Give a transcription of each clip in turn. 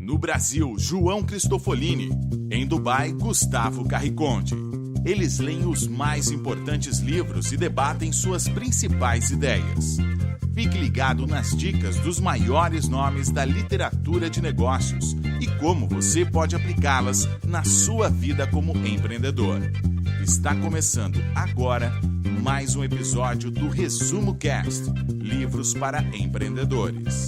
No Brasil, João Cristofolini. Em Dubai, Gustavo Carriconde. Eles leem os mais importantes livros e debatem suas principais ideias. Fique ligado nas dicas dos maiores nomes da literatura de negócios e como você pode aplicá-las na sua vida como empreendedor. Está começando agora mais um episódio do Resumo Cast, livros para empreendedores.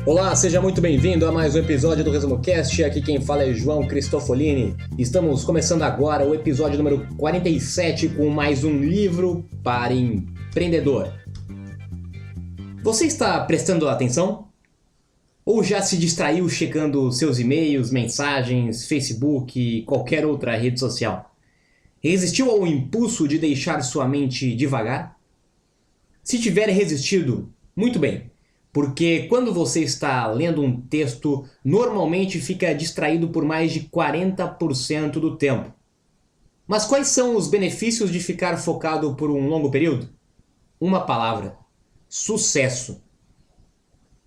Olá, seja muito bem-vindo a mais um episódio do Resumo Cast. Aqui quem fala é João Cristofolini. Estamos começando agora o episódio número 47 com mais um livro para empreendedor. Você está prestando atenção? Ou já se distraiu checando seus e-mails, mensagens, Facebook e qualquer outra rede social? Resistiu ao impulso de deixar sua mente devagar? Se tiver resistido, muito bem. Porque quando você está lendo um texto, normalmente fica distraído por mais de 40% do tempo. Mas quais são os benefícios de ficar focado por um longo período? Uma palavra: sucesso.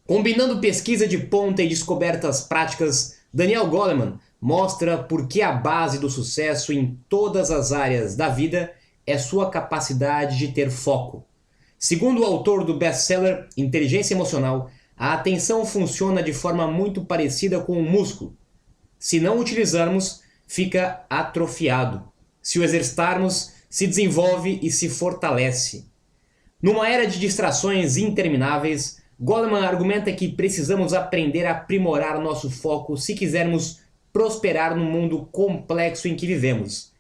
Combinando pesquisa de ponta e descobertas práticas, Daniel Goleman mostra por que a base do sucesso em todas as áreas da vida é sua capacidade de ter foco. Segundo o autor do best-seller Inteligência Emocional, a atenção funciona de forma muito parecida com um músculo. Se não utilizarmos, fica atrofiado. Se o exercitarmos, se desenvolve e se fortalece. Numa era de distrações intermináveis, Goleman argumenta que precisamos aprender a aprimorar nosso foco se quisermos prosperar no mundo complexo em que vivemos.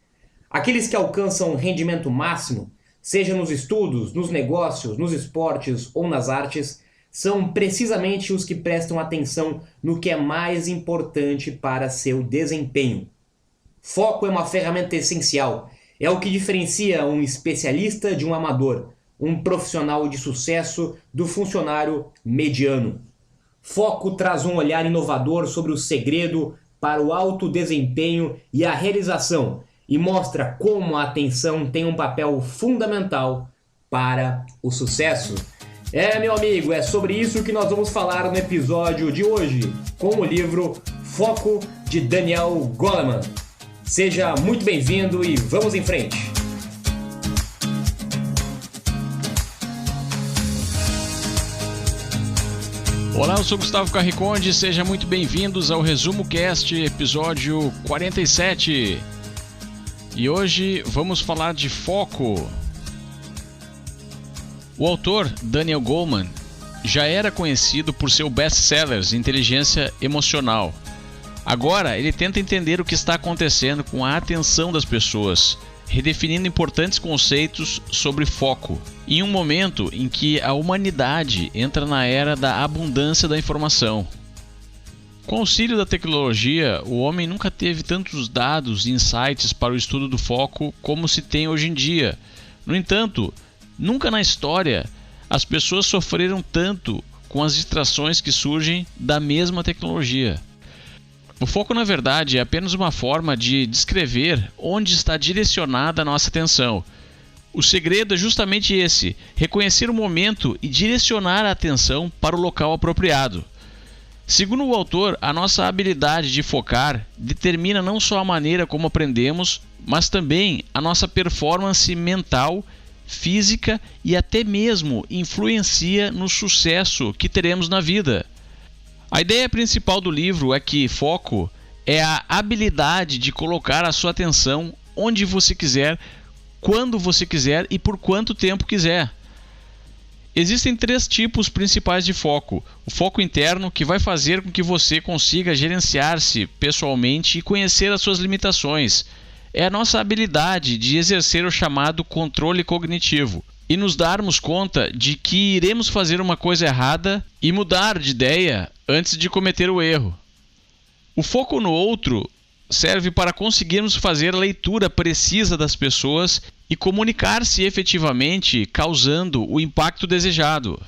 Aqueles que alcançam rendimento máximo, seja nos estudos, nos negócios, nos esportes ou nas artes, são precisamente os que prestam atenção no que é mais importante para seu desempenho. Foco é uma ferramenta essencial. É o que diferencia um especialista de um amador, um profissional de sucesso do funcionário mediano. Foco traz um olhar inovador sobre o segredo para o alto desempenho e a realização, e mostra como a atenção tem um papel fundamental para o sucesso. Meu amigo, é sobre isso que nós vamos falar no episódio de hoje, com o livro Foco, de Daniel Goleman. Seja muito bem-vindo e vamos em frente! Olá, eu sou Gustavo Carriconde, sejam muito bem-vindos ao Resumo Cast, episódio 47. E hoje vamos falar de foco. O autor, Daniel Goleman, já era conhecido por seu best-seller Inteligência Emocional. Agora ele tenta entender o que está acontecendo com a atenção das pessoas, redefinindo importantes conceitos sobre foco, em um momento em que a humanidade entra na era da abundância da informação. Com o auxílio da tecnologia, o homem nunca teve tantos dados e insights para o estudo do foco como se tem hoje em dia. No entanto, nunca na história as pessoas sofreram tanto com as distrações que surgem da mesma tecnologia. O foco, na verdade, é apenas uma forma de descrever onde está direcionada a nossa atenção. O segredo é justamente esse: reconhecer o momento e direcionar a atenção para o local apropriado. Segundo o autor, a nossa habilidade de focar determina não só a maneira como aprendemos, mas também a nossa performance mental, física e até mesmo influencia no sucesso que teremos na vida. A ideia principal do livro é que foco é a habilidade de colocar a sua atenção onde você quiser, quando você quiser e por quanto tempo quiser. Existem 3 tipos principais de foco. O foco interno, que vai fazer com que você consiga gerenciar-se pessoalmente e conhecer as suas limitações. É a nossa habilidade de exercer o chamado controle cognitivo e nos darmos conta de que iremos fazer uma coisa errada e mudar de ideia antes de cometer o erro. O foco no outro serve para conseguirmos fazer a leitura precisa das pessoas e comunicar-se efetivamente, causando o impacto desejado.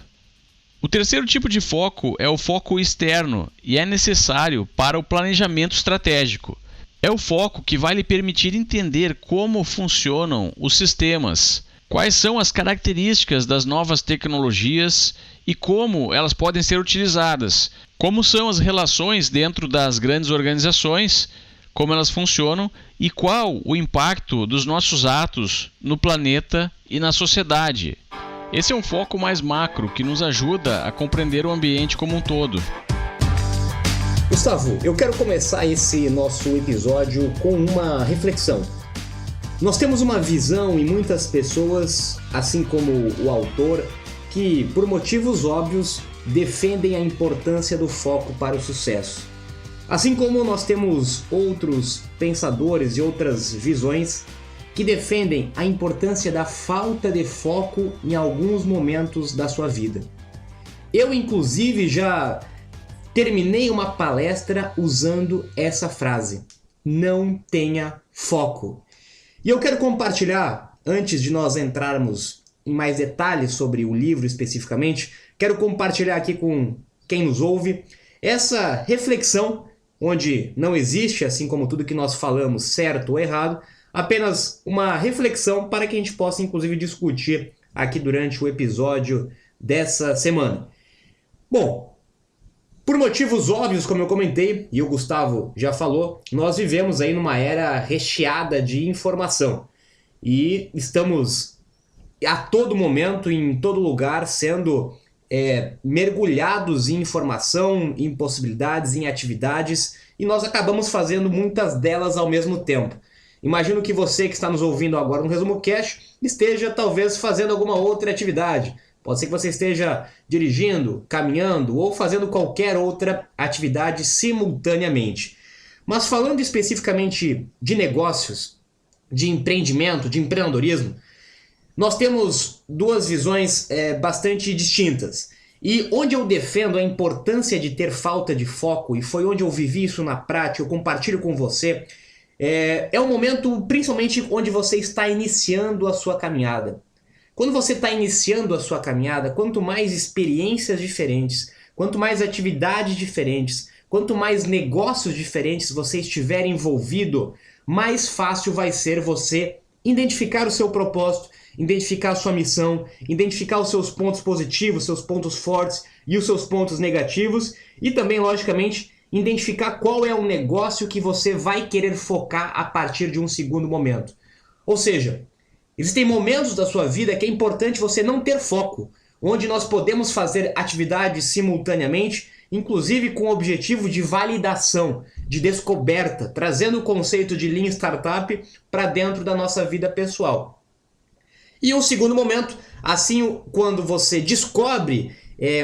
O terceiro tipo de foco é o foco externo e é necessário para o planejamento estratégico. É o foco que vai lhe permitir entender como funcionam os sistemas, Quais são as características das novas tecnologias e como elas podem ser utilizadas? Como são as relações dentro das grandes organizações, como elas funcionam e qual o impacto dos nossos atos no planeta e na sociedade? Esse é um foco mais macro que nos ajuda a compreender o ambiente como um todo. Gustavo, eu quero começar esse nosso episódio com uma reflexão. Nós temos uma visão em muitas pessoas, assim como o autor, que por motivos óbvios defendem a importância do foco para o sucesso. Assim como nós temos outros pensadores e outras visões que defendem a importância da falta de foco em alguns momentos da sua vida. Eu, inclusive, já terminei uma palestra usando essa frase: não tenha foco. E eu quero compartilhar, antes de nós entrarmos em mais detalhes sobre o livro especificamente, quero compartilhar aqui com quem nos ouve essa reflexão, onde não existe, assim como tudo que nós falamos, certo ou errado, apenas uma reflexão para que a gente possa, inclusive, discutir aqui durante o episódio dessa semana. Bom, por motivos óbvios, como eu comentei, e o Gustavo já falou, nós vivemos aí numa era recheada de informação. E estamos a todo momento, em todo lugar, sendo mergulhados em informação, em possibilidades, em atividades, e nós acabamos fazendo muitas delas ao mesmo tempo. Imagino que você que está nos ouvindo agora no Resumo Cast esteja talvez fazendo alguma outra atividade. Pode ser que você esteja dirigindo, caminhando ou fazendo qualquer outra atividade simultaneamente. Mas falando especificamente de negócios, de empreendimento, de empreendedorismo, nós temos duas visões bastante distintas. E onde eu defendo a importância de ter falta de foco, e foi onde eu vivi isso na prática, eu compartilho com você, é um momento principalmente onde você está iniciando a sua caminhada. Quando você está iniciando a sua caminhada, quanto mais experiências diferentes, quanto mais atividades diferentes, quanto mais negócios diferentes você estiver envolvido, mais fácil vai ser você identificar o seu propósito, identificar a sua missão, identificar os seus pontos positivos, seus pontos fortes e os seus pontos negativos e também, logicamente, identificar qual é o negócio que você vai querer focar a partir de um segundo momento. Ou seja, existem momentos da sua vida que é importante você não ter foco, onde nós podemos fazer atividades simultaneamente, inclusive com o objetivo de validação, de descoberta, trazendo o conceito de Lean Startup para dentro da nossa vida pessoal. E um segundo momento, assim, quando você descobre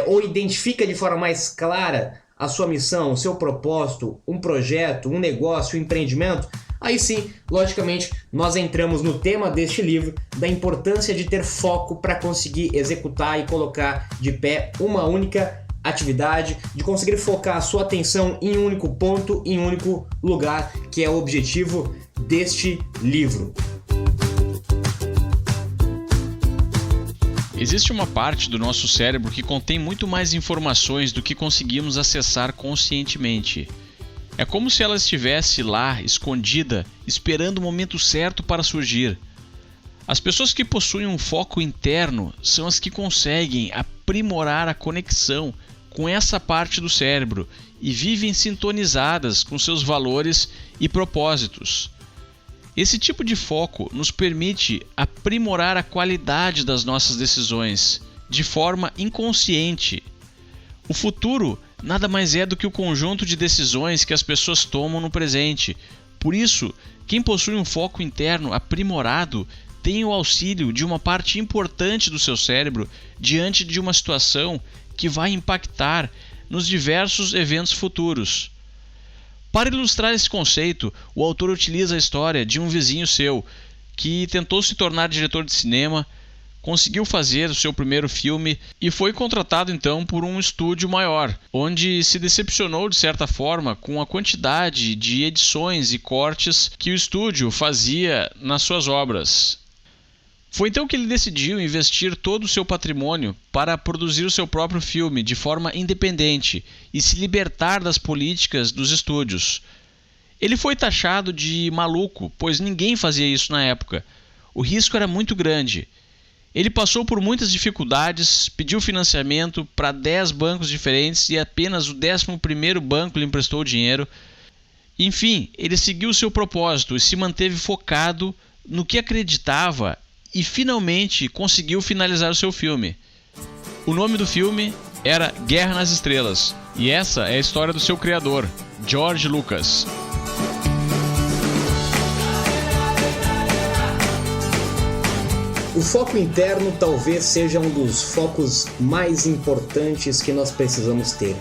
ou identifica de forma mais clara a sua missão, o seu propósito, um projeto, um negócio, um empreendimento, aí sim, logicamente, nós entramos no tema deste livro, da importância de ter foco para conseguir executar e colocar de pé uma única atividade, de conseguir focar a sua atenção em um único ponto, em um único lugar, que é o objetivo deste livro. Existe uma parte do nosso cérebro que contém muito mais informações do que conseguimos acessar conscientemente. É como se ela estivesse lá, escondida, esperando o momento certo para surgir. As pessoas que possuem um foco interno são as que conseguem aprimorar a conexão com essa parte do cérebro e vivem sintonizadas com seus valores e propósitos. Esse tipo de foco nos permite aprimorar a qualidade das nossas decisões de forma inconsciente. O futuro nada mais é do que o conjunto de decisões que as pessoas tomam no presente. Por isso, quem possui um foco interno aprimorado tem o auxílio de uma parte importante do seu cérebro diante de uma situação que vai impactar nos diversos eventos futuros. Para ilustrar esse conceito, o autor utiliza a história de um vizinho seu que tentou se tornar diretor de cinema, conseguiu fazer o seu primeiro filme e foi contratado então por um estúdio maior, onde se decepcionou de certa forma com a quantidade de edições e cortes que o estúdio fazia nas suas obras. Foi então que ele decidiu investir todo o seu patrimônio para produzir o seu próprio filme de forma independente e se libertar das políticas dos estúdios. Ele foi taxado de maluco, pois ninguém fazia isso na época. O risco era muito grande. Ele passou por muitas dificuldades, pediu financiamento para 10 bancos diferentes e apenas o 11º banco lhe emprestou o dinheiro. Enfim, ele seguiu seu propósito e se manteve focado no que acreditava e finalmente conseguiu finalizar o seu filme. O nome do filme era Guerra nas Estrelas e essa é a história do seu criador, George Lucas. O foco interno talvez seja um dos focos mais importantes que nós precisamos ter.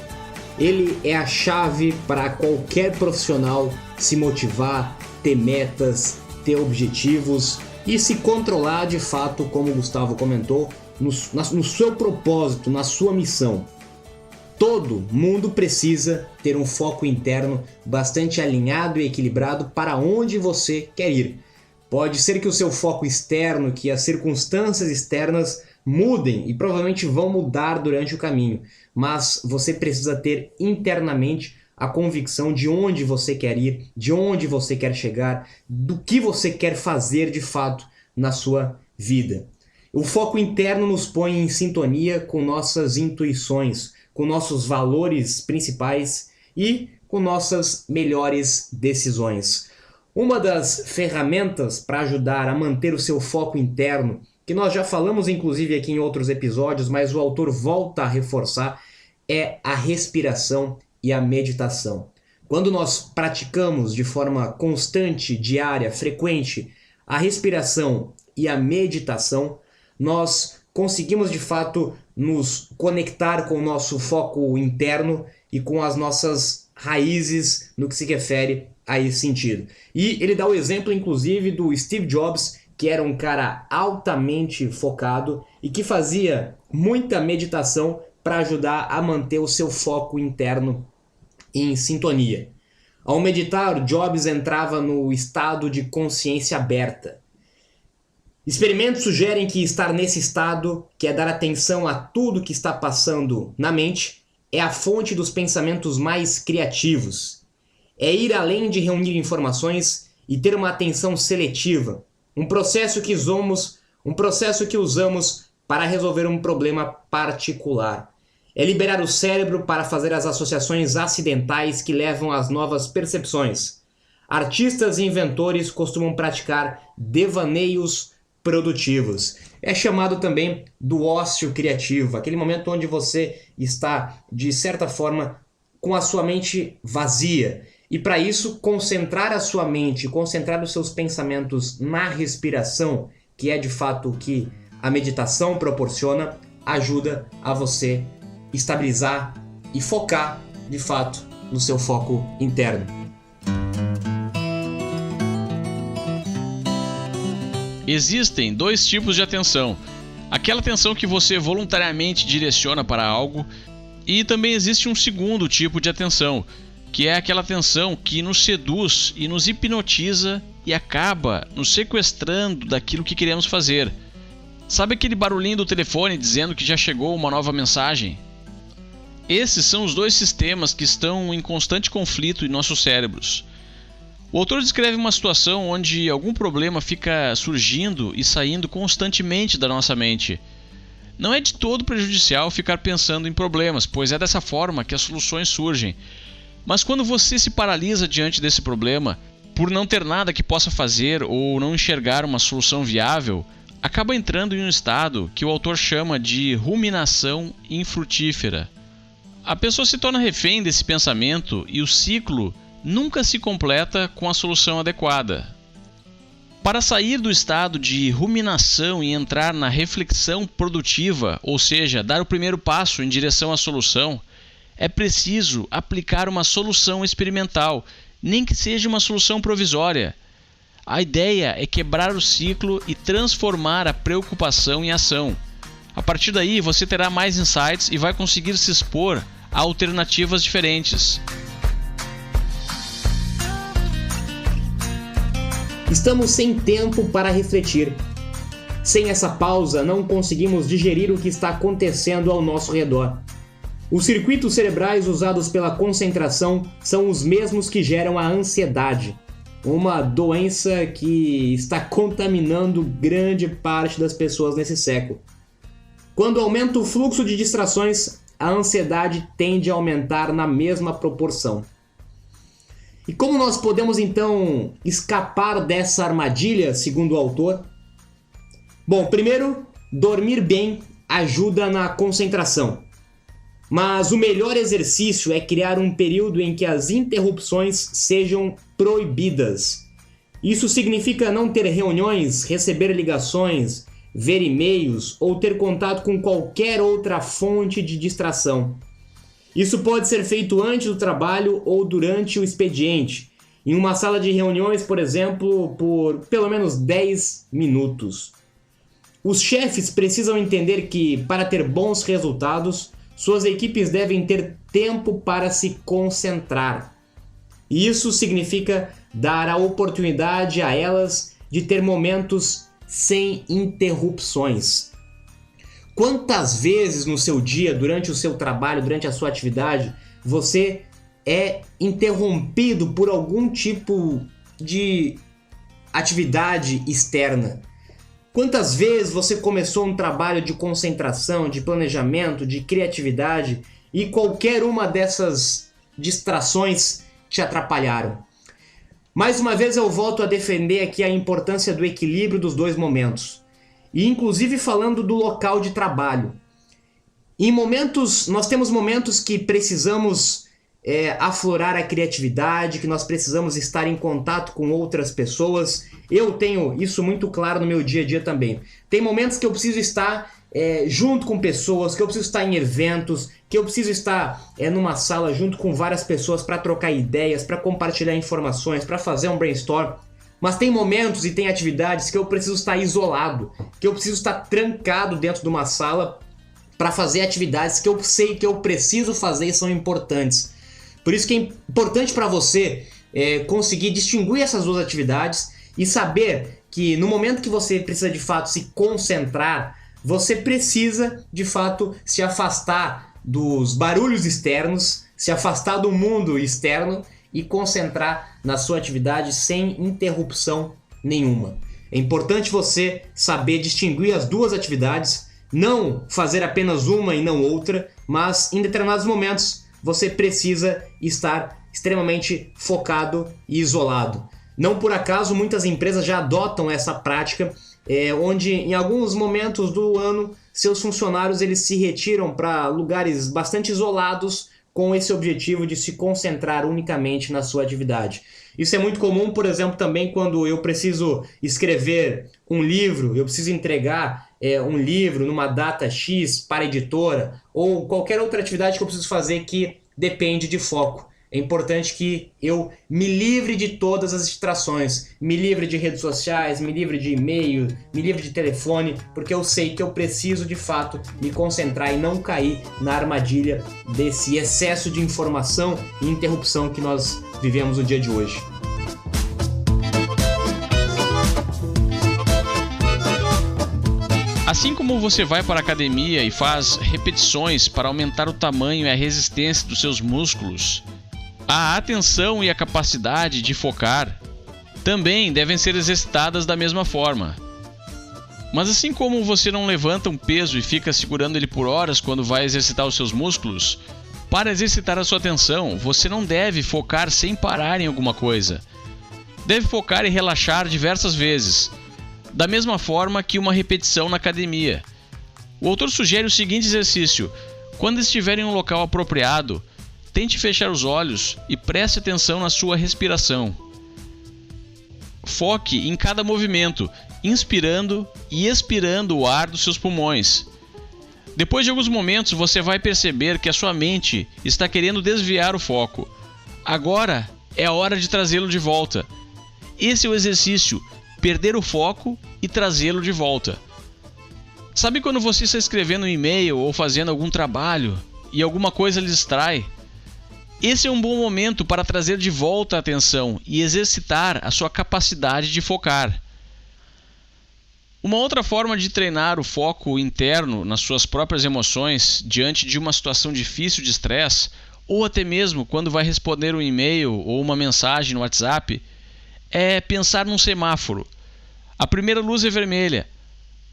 Ele é a chave para qualquer profissional se motivar, ter metas, ter objetivos e se controlar de fato, como o Gustavo comentou, no seu propósito, na sua missão. Todo mundo precisa ter um foco interno bastante alinhado e equilibrado para onde você quer ir. Pode ser que o seu foco externo, que as circunstâncias externas mudem e provavelmente vão mudar durante o caminho, mas você precisa ter internamente a convicção de onde você quer ir, de onde você quer chegar, do que você quer fazer de fato na sua vida. O foco interno nos põe em sintonia com nossas intuições, com nossos valores principais e com nossas melhores decisões. Uma das ferramentas para ajudar a manter o seu foco interno, que nós já falamos inclusive aqui em outros episódios, mas o autor volta a reforçar, é a respiração e a meditação. Quando nós praticamos de forma constante, diária, frequente, a respiração e a meditação, nós conseguimos de fato nos conectar com o nosso foco interno e com as nossas raízes no que se refere a esse sentido. E ele dá o exemplo inclusive do Steve Jobs, que era um cara altamente focado e que fazia muita meditação para ajudar a manter o seu foco interno em sintonia. Ao meditar, Jobs entrava no estado de consciência aberta. Experimentos sugerem que estar nesse estado, que é dar atenção a tudo que está passando na mente, é a fonte dos pensamentos mais criativos. É ir além de reunir informações e ter uma atenção seletiva, um processo que usamos para resolver um problema particular. É liberar o cérebro para fazer as associações acidentais que levam às novas percepções. Artistas e inventores costumam praticar devaneios produtivos. É chamado também do ócio criativo, aquele momento onde você está, de certa forma, com a sua mente vazia. E para isso, concentrar a sua mente, concentrar os seus pensamentos na respiração, que é de fato o que a meditação proporciona, ajuda a você estabilizar e focar de fato no seu foco interno. Existem 2 tipos de atenção. Aquela atenção que você voluntariamente direciona para algo, e também existe um segundo tipo de atenção, que é aquela atenção que nos seduz e nos hipnotiza e acaba nos sequestrando daquilo que queremos fazer. Sabe aquele barulhinho do telefone dizendo que já chegou uma nova mensagem? Esses são os 2 sistemas que estão em constante conflito em nossos cérebros. O autor descreve uma situação onde algum problema fica surgindo e saindo constantemente da nossa mente. Não é de todo prejudicial ficar pensando em problemas, pois é dessa forma que as soluções surgem. Mas quando você se paralisa diante desse problema, por não ter nada que possa fazer ou não enxergar uma solução viável, acaba entrando em um estado que o autor chama de ruminação infrutífera. A pessoa se torna refém desse pensamento e o ciclo nunca se completa com a solução adequada. Para sair do estado de ruminação e entrar na reflexão produtiva, ou seja, dar o primeiro passo em direção à solução, é preciso aplicar uma solução experimental, nem que seja uma solução provisória. A ideia é quebrar o ciclo e transformar a preocupação em ação. A partir daí, você terá mais insights e vai conseguir se expor a alternativas diferentes. Estamos sem tempo para refletir. Sem essa pausa, não conseguimos digerir o que está acontecendo ao nosso redor. Os circuitos cerebrais usados pela concentração são os mesmos que geram a ansiedade. uma doença que está contaminando grande parte das pessoas nesse século. Quando aumenta o fluxo de distrações, a ansiedade tende a aumentar na mesma proporção. E como nós podemos então escapar dessa armadilha, segundo o autor? Bom, primeiro, dormir bem ajuda na concentração. Mas o melhor exercício é criar um período em que as interrupções sejam proibidas. Isso significa não ter reuniões, receber ligações, ver e-mails ou ter contato com qualquer outra fonte de distração. Isso pode ser feito antes do trabalho ou durante o expediente, em uma sala de reuniões, por exemplo, por pelo menos 10 minutos. Os chefes precisam entender que, para ter bons resultados, suas equipes devem ter tempo para se concentrar. E isso significa dar a oportunidade a elas de ter momentos sem interrupções. Quantas vezes no seu dia, durante o seu trabalho, durante a sua atividade, você é interrompido por algum tipo de atividade externa? Quantas vezes você começou um trabalho de concentração, de planejamento, de criatividade e qualquer uma dessas distrações te atrapalharam? Mais uma vez eu volto a defender aqui a importância do equilíbrio dos dois momentos. E inclusive falando do local de trabalho. Nós temos momentos que precisamos aflorar a criatividade, que nós precisamos estar em contato com outras pessoas. Eu tenho isso muito claro no meu dia a dia também. Tem momentos que eu preciso estar junto com pessoas, que eu preciso estar em eventos, que eu preciso estar numa sala junto com várias pessoas para trocar ideias, para compartilhar informações, para fazer um brainstorm. Mas tem momentos e tem atividades que eu preciso estar isolado, que eu preciso estar trancado dentro de uma sala para fazer atividades que eu sei que eu preciso fazer e são importantes. Por isso que é importante para você conseguir distinguir essas duas atividades e saber que no momento que você precisa de fato se concentrar, você precisa de fato se afastar dos barulhos externos, se afastar do mundo externo e concentrar na sua atividade sem interrupção nenhuma. É importante você saber distinguir as duas atividades, não fazer apenas uma e não outra, mas em determinados momentos você precisa estar extremamente focado e isolado. Não por acaso muitas empresas já adotam essa prática, onde em alguns momentos do ano seus funcionários eles se retiram para lugares bastante isolados com esse objetivo de se concentrar unicamente na sua atividade. Isso é muito comum, por exemplo, também quando eu preciso escrever um livro, eu preciso entregar um livro numa data X para a editora, ou qualquer outra atividade que eu preciso fazer que depende de foco. É importante que eu me livre de todas as distrações, me livre de redes sociais, me livre de e-mail, me livre de telefone, porque eu sei que eu preciso de fato me concentrar e não cair na armadilha desse excesso de informação e interrupção que nós vivemos no dia de hoje. Assim como você vai para a academia e faz repetições para aumentar o tamanho e a resistência dos seus músculos, a atenção e a capacidade de focar também devem ser exercitadas da mesma forma. Mas assim como você não levanta um peso e fica segurando ele por horas quando vai exercitar os seus músculos, para exercitar a sua atenção, você não deve focar sem parar em alguma coisa. Deve focar e relaxar diversas vezes, da mesma forma que uma repetição na academia. O autor sugere o seguinte exercício: quando estiver em um local apropriado, tente fechar os olhos e preste atenção na sua respiração. Foque em cada movimento, inspirando e expirando o ar dos seus pulmões. Depois de alguns momentos, você vai perceber que a sua mente está querendo desviar o foco. Agora é a hora de trazê-lo de volta. Esse é o exercício: perder o foco e trazê-lo de volta. Sabe quando você está escrevendo um e-mail ou fazendo algum trabalho e alguma coisa lhe distrai? Esse é um bom momento para trazer de volta a atenção e exercitar a sua capacidade de focar. Uma outra forma de treinar o foco interno nas suas próprias emoções diante de uma situação difícil de estresse, ou até mesmo quando vai responder um e-mail ou uma mensagem no WhatsApp, é pensar num semáforo. A primeira luz é vermelha.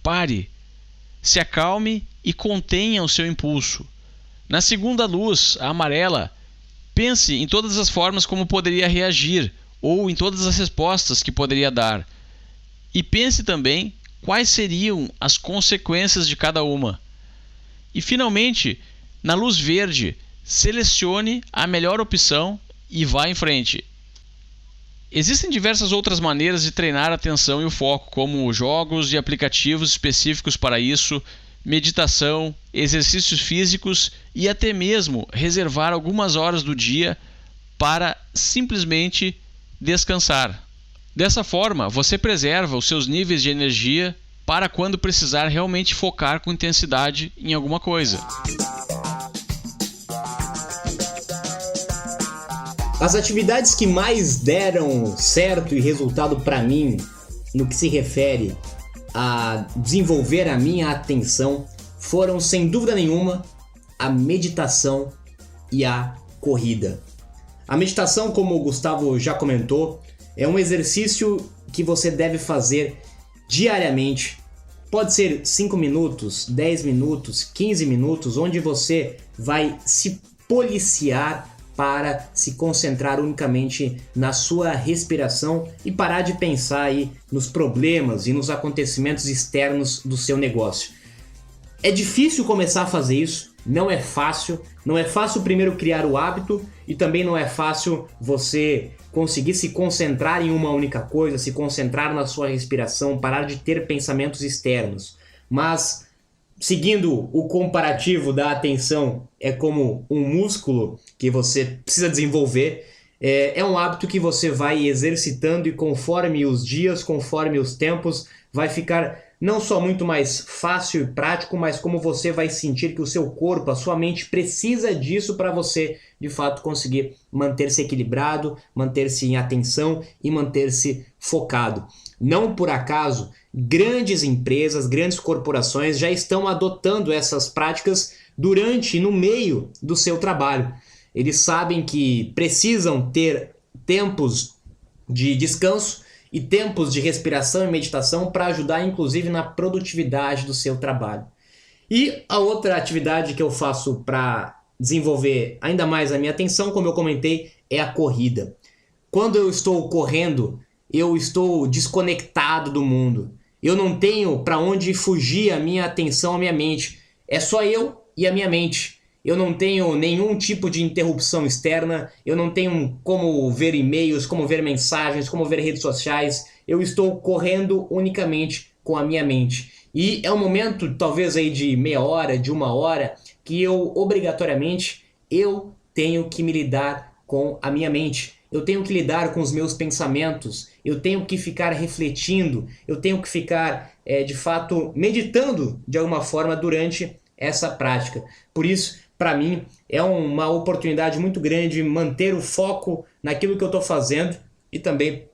Pare, se acalme e contenha o seu impulso. Na segunda luz, a amarela, pense em todas as formas como poderia reagir ou em todas as respostas que poderia dar. E pense também quais seriam as consequências de cada uma. E finalmente, na luz verde, selecione a melhor opção e vá em frente. Existem diversas outras maneiras de treinar a atenção e o foco, como jogos e aplicativos específicos para isso, meditação, exercícios físicos e até mesmo reservar algumas horas do dia para simplesmente descansar. Dessa forma, você preserva os seus níveis de energia para quando precisar realmente focar com intensidade em alguma coisa. As atividades que mais deram certo e resultado para mim, no que se refere a desenvolver a minha atenção, foram, sem dúvida nenhuma, a meditação e a corrida. A meditação, como o Gustavo já comentou, é um exercício que você deve fazer diariamente. Pode ser 5 minutos, 10 minutos, 15 minutos, onde você vai se policiar para se concentrar unicamente na sua respiração e parar de pensar aí nos problemas e nos acontecimentos externos do seu negócio. É difícil começar a fazer isso, não é fácil primeiro criar o hábito e também não é fácil você conseguir se concentrar em uma única coisa, se concentrar na sua respiração, parar de ter pensamentos externos. Mas seguindo o comparativo da atenção, é como um músculo que você precisa desenvolver, é um hábito que você vai exercitando e conforme os dias, conforme os tempos, vai ficar não só muito mais fácil e prático, mas como você vai sentir que o seu corpo, a sua mente precisa disso para você, de fato, conseguir manter-se equilibrado, manter-se em atenção e manter-se focado. Não por acaso, grandes empresas, grandes corporações já estão adotando essas práticas durante e no meio do seu trabalho. Eles sabem que precisam ter tempos de descanso e tempos de respiração e meditação para ajudar, inclusive, na produtividade do seu trabalho. E a outra atividade que eu faço para desenvolver ainda mais a minha atenção, como eu comentei, é a corrida. Quando eu estou correndo, eu estou desconectado do mundo. Eu não tenho para onde fugir a minha atenção, a minha mente. É só eu e a minha mente. Eu não tenho nenhum tipo de interrupção externa, eu não tenho como ver e-mails, como ver mensagens, como ver redes sociais. Eu estou correndo unicamente com a minha mente. E é um momento, talvez aí de meia hora, de uma hora, que eu, obrigatoriamente, eu tenho que me lidar com a minha mente. Eu tenho que lidar com os meus pensamentos, eu tenho que ficar refletindo, eu tenho que ficar, de fato, meditando de alguma forma durante essa prática. Por isso, para mim, é uma oportunidade muito grande manter o foco naquilo que eu estou fazendo e também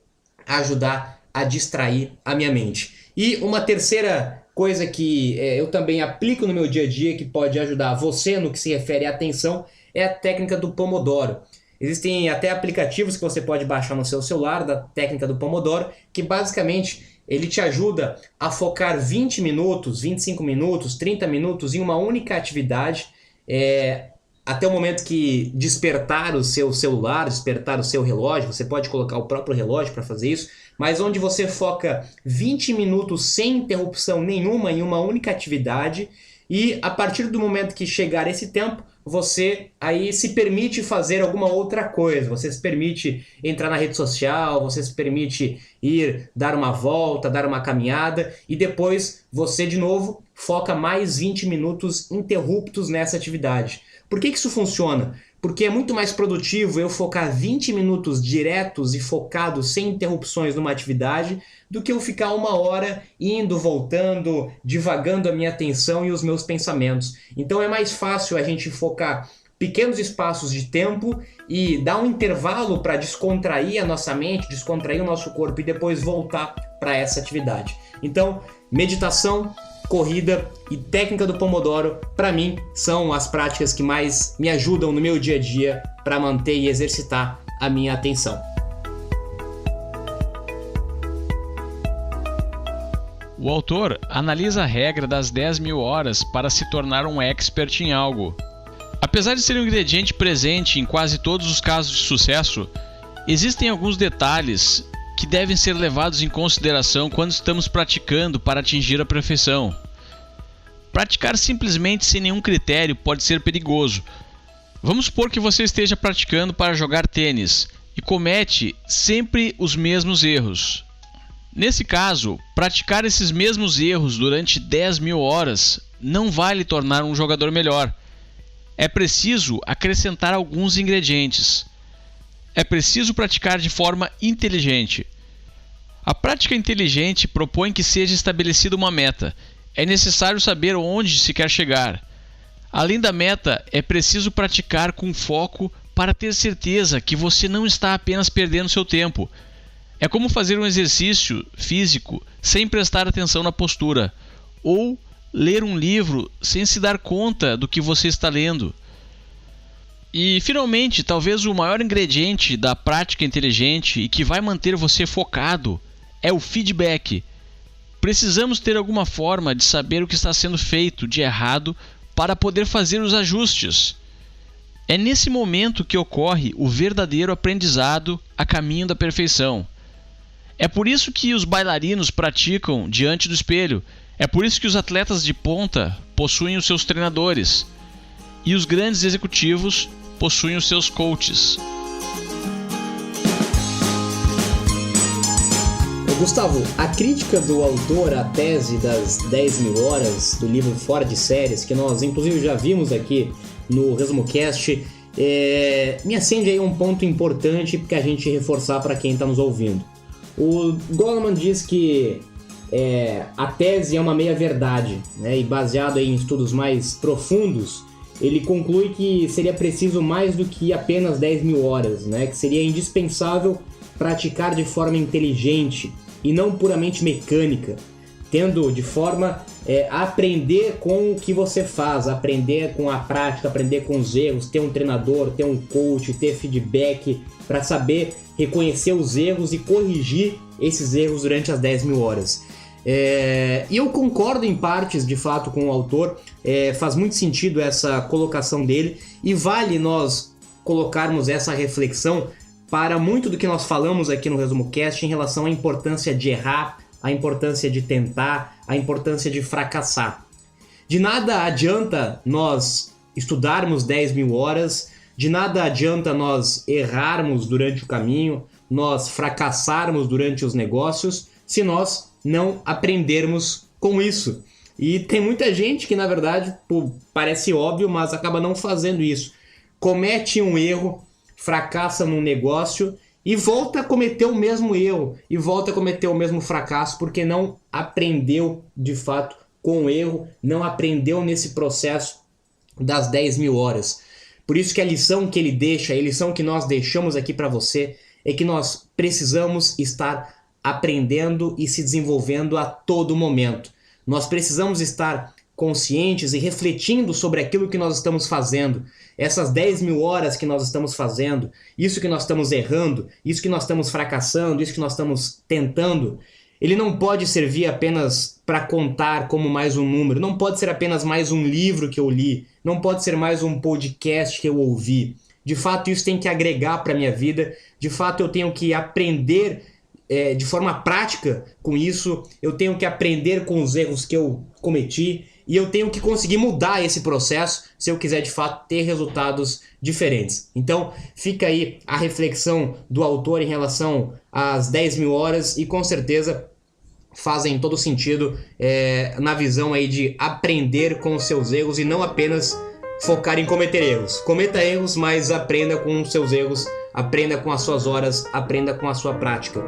ajudar a distrair a minha mente. E uma terceira coisa que eu também aplico no meu dia a dia, que pode ajudar você no que se refere à atenção, é a técnica do Pomodoro. Existem até aplicativos que você pode baixar no seu celular da técnica do Pomodoro, que basicamente ele te ajuda a focar 20 minutos, 25 minutos, 30 minutos em uma única atividade, até o momento que despertar o seu celular, despertar o seu relógio. Você pode colocar o próprio relógio para fazer isso, mas onde você foca 20 minutos sem interrupção nenhuma em uma única atividade, e a partir do momento que chegar esse tempo, você aí se permite fazer alguma outra coisa. Você se permite entrar na rede social, você se permite ir dar uma volta, dar uma caminhada, e depois você de novo foca mais 20 minutos interruptos nessa atividade. Por que isso funciona? Porque é muito mais produtivo eu focar 20 minutos diretos e focados sem interrupções numa atividade do que eu ficar uma hora indo, voltando, divagando a minha atenção e os meus pensamentos. Então é mais fácil a gente focar pequenos espaços de tempo e dar um intervalo para descontrair a nossa mente, descontrair o nosso corpo e depois voltar para essa atividade. Então, meditação, corrida e técnica do Pomodoro, para mim, são as práticas que mais me ajudam no meu dia a dia para manter e exercitar a minha atenção. O autor analisa a regra das 10.000 horas para se tornar um expert em algo. Apesar de ser um ingrediente presente em quase todos os casos de sucesso, existem alguns detalhes que devem ser levados em consideração quando estamos praticando para atingir a perfeição. Praticar simplesmente sem nenhum critério pode ser perigoso. Vamos supor que você esteja praticando para jogar tênis e comete sempre os mesmos erros. Nesse caso, praticar esses mesmos erros durante 10.000 horas não vai lhe tornar um jogador melhor. É preciso acrescentar alguns ingredientes. É preciso praticar de forma inteligente. A prática inteligente propõe que seja estabelecida uma meta. É necessário saber onde se quer chegar. Além da meta, é preciso praticar com foco para ter certeza que você não está apenas perdendo seu tempo. É como fazer um exercício físico sem prestar atenção na postura, ou ler um livro sem se dar conta do que você está lendo. E, finalmente, talvez o maior ingrediente da prática inteligente e que vai manter você focado é o feedback. Precisamos ter alguma forma de saber o que está sendo feito de errado para poder fazer os ajustes. É nesse momento que ocorre o verdadeiro aprendizado a caminho da perfeição. É por isso que os bailarinos praticam diante do espelho. É por isso que os atletas de ponta possuem os seus treinadores. E os grandes executivos possuem os seus coaches. Gustavo, a crítica do autor à tese das 10.000 horas do livro Fora de Séries, que nós inclusive já vimos aqui no ResumoCast, me acende aí um ponto importante para a gente reforçar para quem está nos ouvindo. O Goleman diz que a tese é uma meia-verdade, né, e baseado em estudos mais profundos, ele conclui que seria preciso mais do que apenas 10.000 horas, né, que seria indispensável praticar de forma inteligente e não puramente mecânica, tendo de forma a aprender com o que você faz, aprender com a prática, aprender com os erros, ter um treinador, ter um coach, ter feedback para saber reconhecer os erros e corrigir esses erros durante as 10.000 horas. E eu concordo em partes, de fato, com o autor, faz muito sentido essa colocação dele e vale nós colocarmos essa reflexão para muito do que nós falamos aqui no ResumoCast em relação à importância de errar, a importância de tentar, a importância de fracassar. De nada adianta nós estudarmos 10.000 horas, de nada adianta nós errarmos durante o caminho, nós fracassarmos durante os negócios, se nós não aprendermos com isso. E tem muita gente que, na verdade, parece óbvio, mas acaba não fazendo isso. Comete um erro, fracassa num negócio e volta a cometer o mesmo erro, e volta a cometer o mesmo fracasso, porque não aprendeu, de fato, com o erro, não aprendeu nesse processo das 10.000 horas. Por isso que a lição que ele deixa, a lição que nós deixamos aqui para você, é que nós precisamos estar aprendendo e se desenvolvendo a todo momento. Nós precisamos estar conscientes e refletindo sobre aquilo que nós estamos fazendo. Essas 10.000 horas que nós estamos fazendo, isso que nós estamos errando, isso que nós estamos fracassando, isso que nós estamos tentando, ele não pode servir apenas para contar como mais um número, não pode ser apenas mais um livro que eu li, não pode ser mais um podcast que eu ouvi. De fato, isso tem que agregar para a minha vida, de fato eu tenho que aprender de forma prática com isso, eu tenho que aprender com os erros que eu cometi e eu tenho que conseguir mudar esse processo se eu quiser de fato ter resultados diferentes. Então fica aí a reflexão do autor em relação às 10.000 horas e com certeza fazem todo sentido na visão aí de aprender com os seus erros e não apenas focar em cometer erros. Cometa erros, mas aprenda com os seus erros, aprenda com as suas horas, aprenda com a sua prática.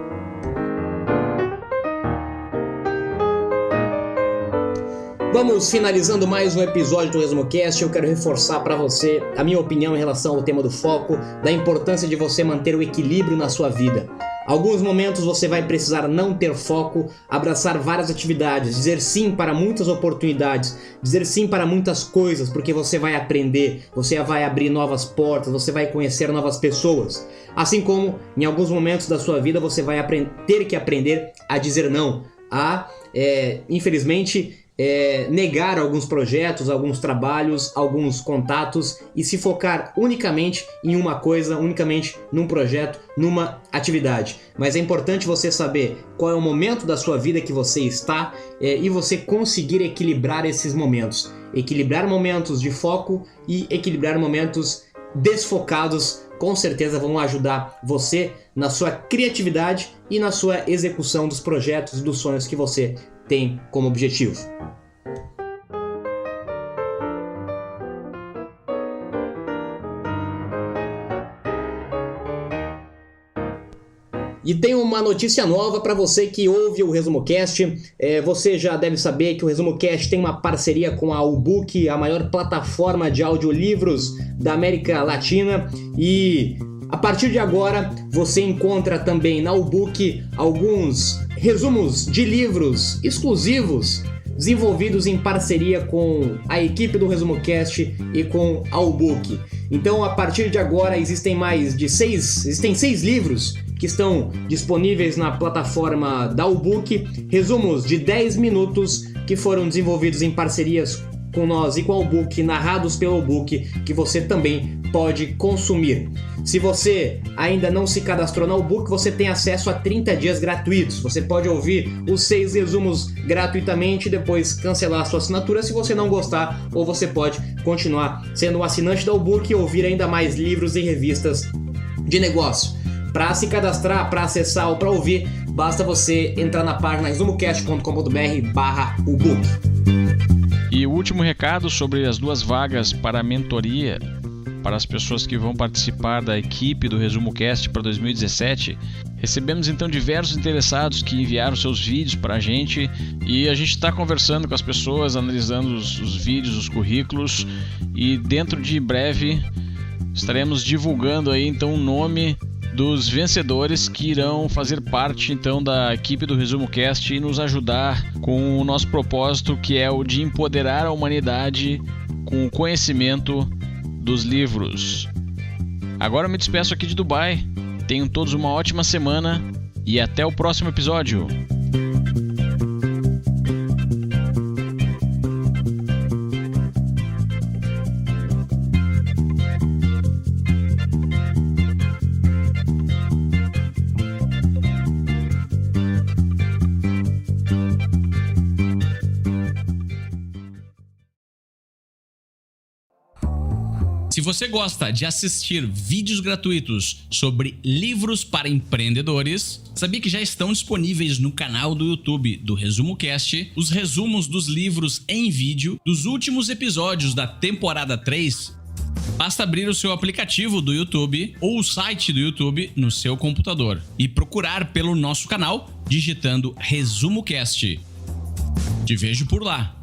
Vamos finalizando mais um episódio do ResumoCast. Eu quero reforçar para você a minha opinião em relação ao tema do foco, da importância de você manter o equilíbrio na sua vida. Alguns momentos você vai precisar não ter foco, abraçar várias atividades, dizer sim para muitas oportunidades, dizer sim para muitas coisas, porque você vai aprender, você vai abrir novas portas, você vai conhecer novas pessoas. Assim como em alguns momentos da sua vida você vai ter que aprender a dizer não. a, infelizmente, negar alguns projetos, alguns trabalhos, alguns contatos e se focar unicamente em uma coisa, unicamente num projeto, numa atividade. Mas é importante você saber qual é o momento da sua vida que você está e você conseguir equilibrar esses momentos. Equilibrar momentos de foco e equilibrar momentos desfocados com certeza vão ajudar você na sua criatividade e na sua execução dos projetos e dos sonhos que você tem como objetivo. E tem uma notícia nova para você que ouve o ResumoCast. Você já deve saber que o ResumoCast tem uma parceria com a Audiobook, a maior plataforma de audiolivros da América Latina. E a partir de agora você encontra também na Audiobook alguns resumos de livros exclusivos desenvolvidos em parceria com a equipe do ResumoCast e com a Audiobook. Então, a partir de agora existem seis livros que estão disponíveis na plataforma da Audiobook, resumos de 10 minutos que foram desenvolvidos em parcerias com nós e com a Audiobook, narrados pela Audiobook, que você também pode consumir. Se você ainda não se cadastrou na Audiobook, você tem acesso a 30 dias gratuitos. Você pode ouvir os 6 resumos gratuitamente e depois cancelar a sua assinatura se você não gostar, ou você pode continuar sendo um assinante da Audiobook e ouvir ainda mais livros e revistas de negócio. Para se cadastrar, para acessar ou para ouvir, basta você entrar na página resumocast.com.br/audiobook. E o último recado sobre as 2 vagas para a mentoria para as pessoas que vão participar da equipe do ResumoCast para 2017. Recebemos então diversos interessados que enviaram seus vídeos para a gente e a gente está conversando com as pessoas, analisando os vídeos, os currículos, e dentro de breve estaremos divulgando aí então o nome dos vencedores que irão fazer parte então da equipe do ResumoCast e nos ajudar com o nosso propósito, que é o de empoderar a humanidade com o conhecimento dos livros. Agora eu me despeço aqui de Dubai. Tenham todos uma ótima semana e até o próximo episódio. Se você gosta de assistir vídeos gratuitos sobre livros para empreendedores, sabia que já estão disponíveis no canal do YouTube do ResumoCast os resumos dos livros em vídeo dos últimos episódios da temporada 3? Basta abrir o seu aplicativo do YouTube ou o site do YouTube no seu computador e procurar pelo nosso canal digitando ResumoCast. Te vejo por lá.